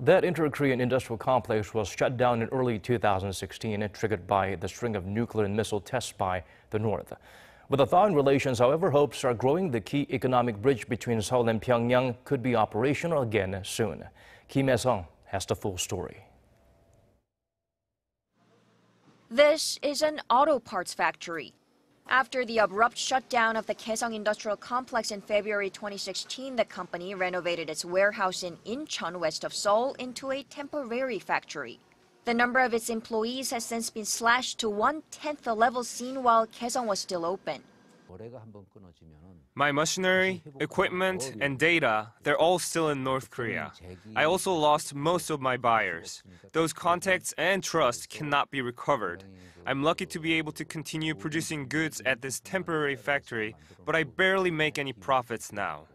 That inter-Korean industrial complex was shut down in early 2016, triggered by the string of nuclear and missile tests by the North. With a thaw in relations, however, hopes are growing the key economic bridge between Seoul and Pyongyang could be operational again soon. Haesung has the full story. This is an auto parts factory. After the abrupt shutdown of the Kaesong Industrial Complex in February 2016, the company renovated its warehouse in Incheon, west of Seoul, into a temporary factory. The number of its employees has since been slashed to 1/10 the level seen while Kaesong was still open. My machinery, equipment, and data, they're all still in North Korea. I also lost most of my buyers. Those contacts and trust cannot be recovered. I'm lucky to be able to continue producing goods at this temporary factory, but I barely make any profits now.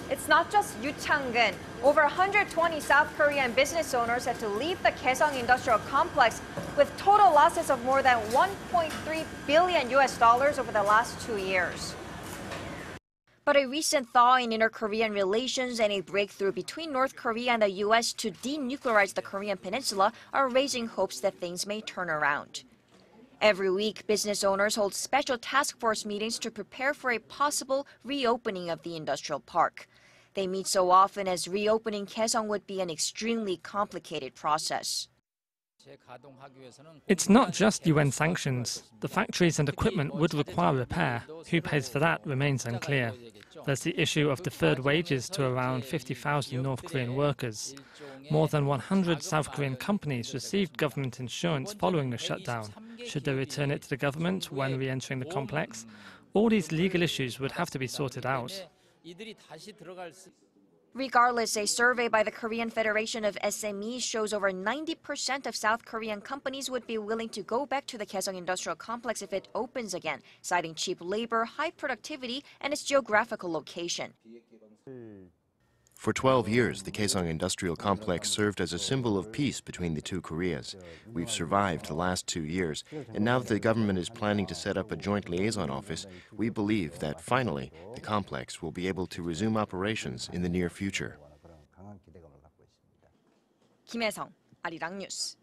It's not just Yoo Chang-geun. Over 120 South Korean business owners had to leave the Kaesong Industrial Complex with total losses of more than $1.3 billion over the last 2 years. But a recent thaw in inter-Korean relations and a breakthrough between North Korea and the U.S. to denuclearize the Korean peninsula are raising hopes that things may turn around. Every week, business owners hold special task force meetings to prepare for a possible reopening of the industrial park. They meet so often as reopening Kaesong would be an extremely complicated process. It's not just UN sanctions. The factories and equipment would require repair. Who pays for that remains unclear. There's the issue of deferred wages to around 50,000 North Korean workers. More than 100 South Korean companies received government insurance following the shutdown. Should they return it to the government when re-entering the complex? All these legal issues would have to be sorted out. Regardless, a survey by the Korean Federation of SMEs shows over 90% of South Korean companies would be willing to go back to the Kaesong Industrial Complex if it opens again, citing cheap labor, high productivity, and its geographical location. For 12 years, the Kaesong Industrial Complex served as a symbol of peace between the two Koreas. We've survived the last 2 years, and now that the government is planning to set up a joint liaison office, we believe that finally the complex will be able to resume operations in the near future. Haesung, Arirang News.